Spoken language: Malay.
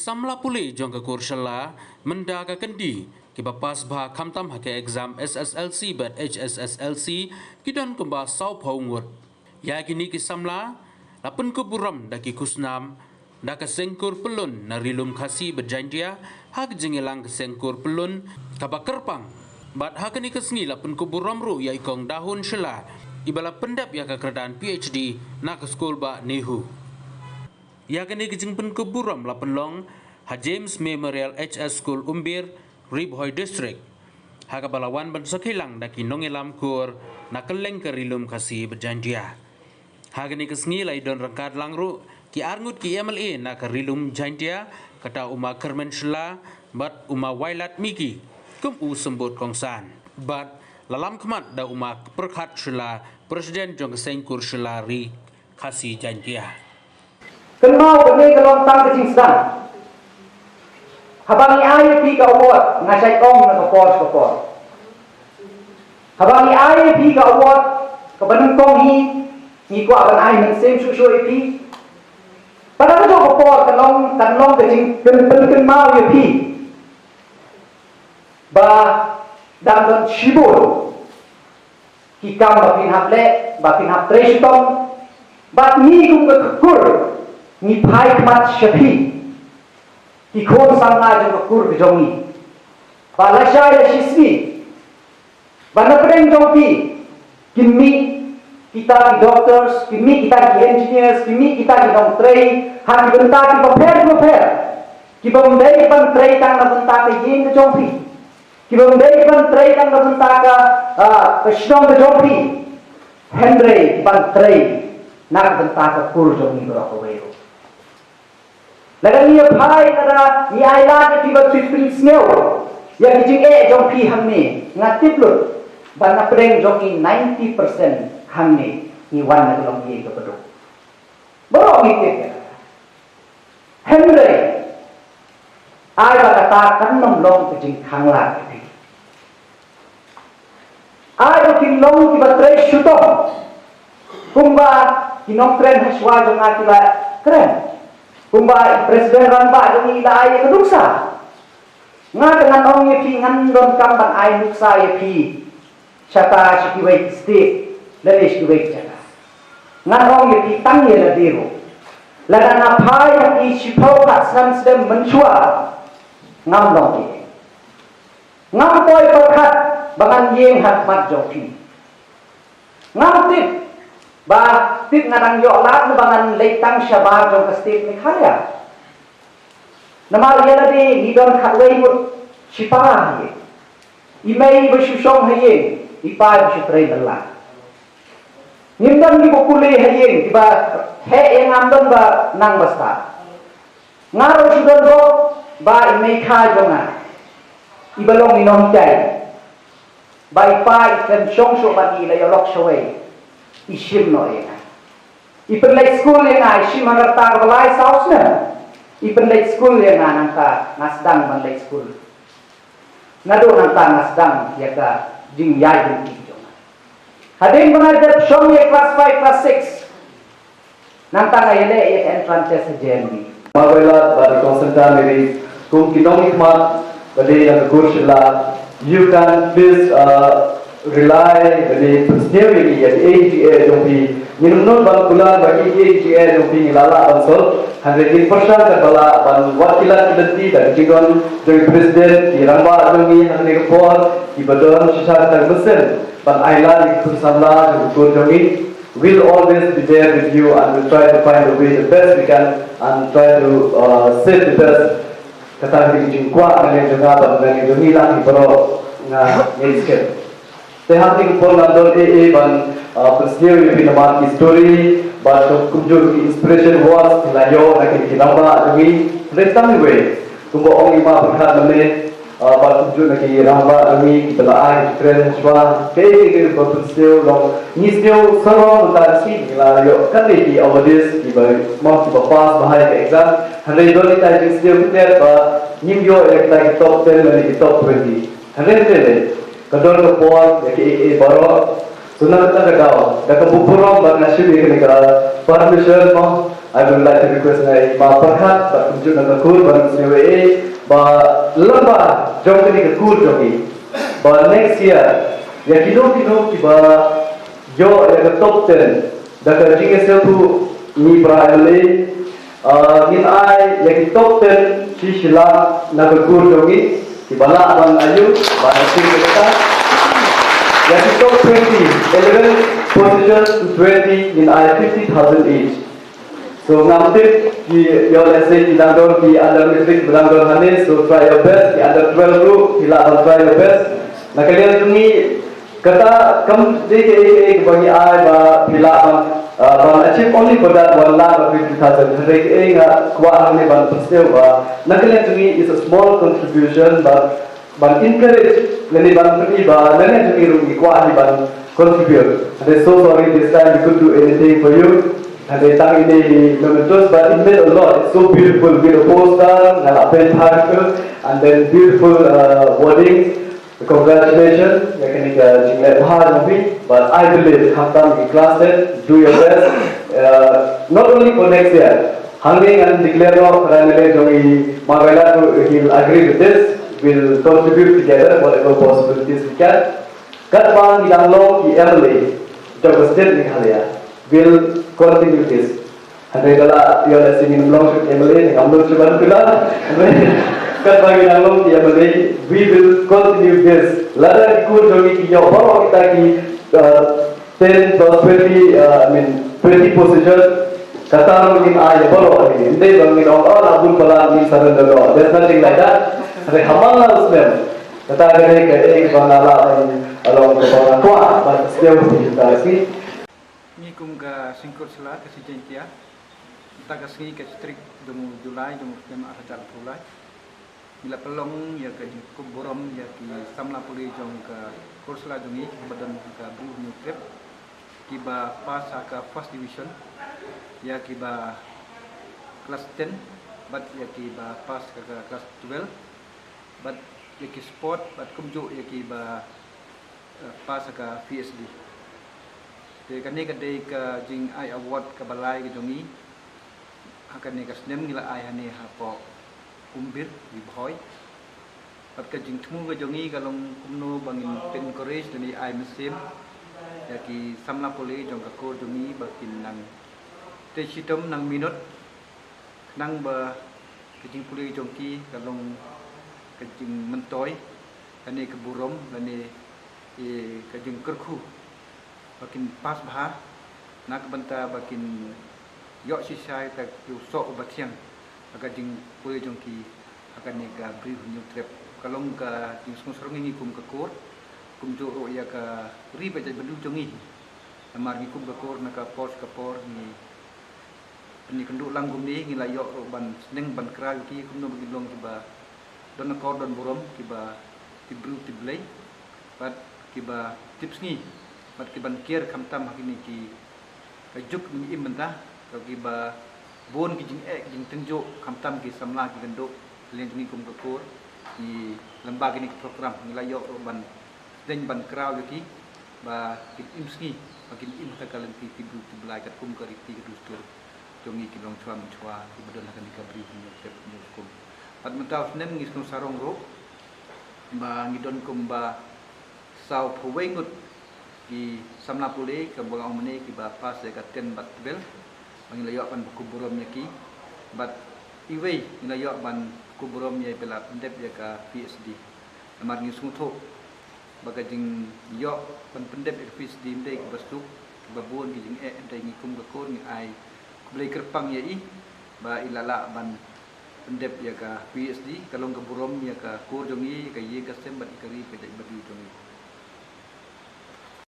Kisamla puli jong ke kursala mendaga kendi kibapas bah kamtam hake exam SSLC bat HSSLC kidon kemba sau paungut. Ya gini kisamla lapun kuburam daki kusnam daka sengkur pelun narilum kasi berjanjia hak jengilang sengkur pelun kabakerpang bat hakani kesngi lapun kuburam ru ya ikong dahun shela ibala pendap ya kekeradaan PhD nak skul ba nehu. Ya kini kejeng pen kuburam la penlong ha James Memorial HS School Umbir Ribhoy District. Ha kabalawan ban sakilang daki nongelam kur na keleng kerilum kasih berjanjia. Ha kini kesngi lai don rangkat langru ki arngut ki MLA na kerilum janjia kata uma kermen shela bat uma wailat miki kum u sembut kongsan. Bat lalam kemat da uma perkhat shela presiden jong sengkur shela ri kasih janjia. Kenal bagi kalau tang kecing sedang. Habang ai pi ka award ngasai tong na kapor. Habang ai pi ka award ka banung tong ni ko aban ai men sem su pi. Pada ko kapor kanong kecing ken mau ye pi. Ba dam don shibur. Kikam bakin haple bakin hatre tong. Bat ni kum ka kur ni pai mat shapi ki khon samna jo kur bijongi palasha ya shismi bana preng jopi kimi kita ki doctors kimi kita ki engineers kimi kita ki doctor ha ki benta ki paper ki bomdei ban trei tang na benta ka yin ka jopi ki bomdei ban trei tang na benta ka shnong ka jopi henry ban trei na benta ka kur jomi ro ko weo lagan niya phai kada ni aila ke tiba tripling sneo ya kijing jong pi hamne ngatiplut bana preng jongi 90% hamne ni wan na long ye ke pedo boro ni ke henry ai ba kata kan nom long kijing khangla ke ai ba kin long tiba tre shuto kumba kinong tren haswa jong atila keren kumba presiden ranba dong ila ay keduksa nga dengan ong ye pi ngan don kamban ay nuksa ye pi syata shikiway state lele shikiway jaka ngan ong ye pi tang ye ladiro lada na phai yang i shipau ka san sedem menchua ngam long ye ngam toy perkhat bangan yeng hat mat jopi ngam tip ba tip ngadang yo lat bangan leitang syabar jong kastit ni khaya namal yela di nidon khatwei mut sipara ye imei besushong haye ipa besutrei dalla nimdan ni bokule haye tiba he yang amdon ba nang basta ngaro sudon go ba imei kha jonga ibalong inom tai ba ipa ikan shong sho ba ni la yolok showei ishim no ye ipen late school ye na ishim agar tar balai saus na ipen late school ye na nangka nasdang ban late school ngado nangka nasdang ya ka jing yai jing ki jong hading bangar shom ye class 5 class 6 nangka ngayele ye entrance test JNB mawela bari konsentan diri kum kinong ikmat bari yang kursila you can please rely dari persnewi ya AGA jopi minun bang kula bagi AGA jopi lala ansol 100% terbala ban wakilan identiti dan jigon dari presiden di ramba jomi hari report di badan sisa terbesar ban island bersama dengan jomi will always be there with you and will try to find a way the best we can and try to save the best kata di jingkwa dengan juga ban jomi lah di baro na ngeisket Tehati kupol nandol ban persnewi pi naman ki story ba to kunjur ki inspiration was tilayo na ki kinamba demi retang we kumbo ong ima berkat name ba kunjur na ki ramba demi kita ai tren swa ke ko persnewi long nisneu saro ta si tilayo kan di awardis ki ba mau ki pass bahai ke exam hande doli ta persnewi ter ba nimyo ek top 10 ni top 20 hande kadon ko por yaki baro sunan ta gao da ka bupurom ba na shibi ni ka permission mo I would like to request na ma perhat ba kunjung na kur ban sewe ba lamba jong ni kur jogi ba next year ya kino ki ba yo ya top 10 da ka jinge se tu ni praile in ai ya ki top 10 chi shila na kur jogi ki bala ban ayu ba sing kita ya ki top 20 11 positions to 20 in I 50,000 each. So ngambil di let's say di Dandor di under district Dandor Hanis, so try your best. Di under 12 group, sila try your best. Nah kalian tunggu kata kamu di bagi I ba sila achieve only for that 1,50,000. Hari nggak kuat ni ban persen ba. Nah kalian tunggu is a small contribution ban encourage nani ban pergi ba nani tunggu rugi kuat ni ban contribute. And I'm so sorry this time we couldn't do anything for you. And they thank the mementos, but it meant a lot. It's so beautiful with a poster and a pen article, and then beautiful wordings. Congratulations, you can get hard movie. But I believe Hamtam in class 10, do your best. Not only for next year. Hanging and declare of Ranele Jongi Mavela, he'll agree with this. We'll contribute together whatever possibilities we can. Katman Idanglo ki Emily, Dr. State Meghalaya, will continue this. And then you are singing along with Emily, I'm not sure Katman Idanglo ki Emily, we will continue this. Lada ikut jogi ki bawa kita ki 10 plus 20, 20 positions. Kata mungkin ayah bawa ini. Nanti bangin orang abun pala ni saran dulu. There's nothing like that. Tapi hamal lah usmen. Kata kene ke bangala along ke bawah kuat, but still kita sih. Ni kum ka singkut sela ke si jentia. Kita ka sini ke strik demu Julai demu tema akhir Julai. Bila pelong ya ke kum borom ya ki samla puli jong ke kursla jongi badan ke blue new trip. Kiba pas ka first division. Ya kiba kelas 10 but ya kiba pas ke kelas 12 but ya ki sport but kumju ya kiba pas ka PSD. Jadi kan ni kadai ka jing ai award ka balai ke jongi akan ni ka snem ngila ai hani hapo umbir di boy. Pat ka jing tmu ke jongi kalong kumno bangin pen encourage ni ai mesim ya ki samla poli jong ka ko jongi bakin nang te sitom nang minut nang ba ke jing poli jongki kalong ke jing mentoy kani ke burom kani ke jing kerku bakin pas bah nak benta bakin yok sisai tak yu sok batiang aga jing poli jongki akan ni ga bri new trip kalong ka jing sungsrong ngi kum ka kor kum jo ro ya ka ri ba bedu jongi amar ngi kum ka kor na ka pos ka por ni kenduk langgum ni ngila yok ban seneng ban kra ki kum no bagi long kiba don kor don burom kiba tibru tiblai bat kiba tips ni bat kiban kier kamtam hakini ki kajuk ni imenta ka kiba bon ki jing jing tenjo kamtam ki samla ki genduk len ni kum kor di lembaga ni program ngila yok ban den ban kra ki ba ki imski makin imta kalen ki tibru tiblai kat kum kari ti dustur jongi kilong chua mchua di badan akan dikabri ni tep nyukum pat mentau snem ngis no sarong ro ba ngidon kum ba sau phuwengut di samla pule ke bang omne ki ba pas ka ten bat bel bang layo pan kuburom ki bat iwei layo ban kuburom ye pela pendep ya ka PSD amar ngis ngutho baga jing yo pan pendep PSD ndai basuk babon ki jing ndai ngikum ka kon ngi ai beli kerpang ya ba ilala ban pendep ya ka PSD kalong ke burom ya ka kur jongi ka ye ka sem bat ikari ka jadi badi jongi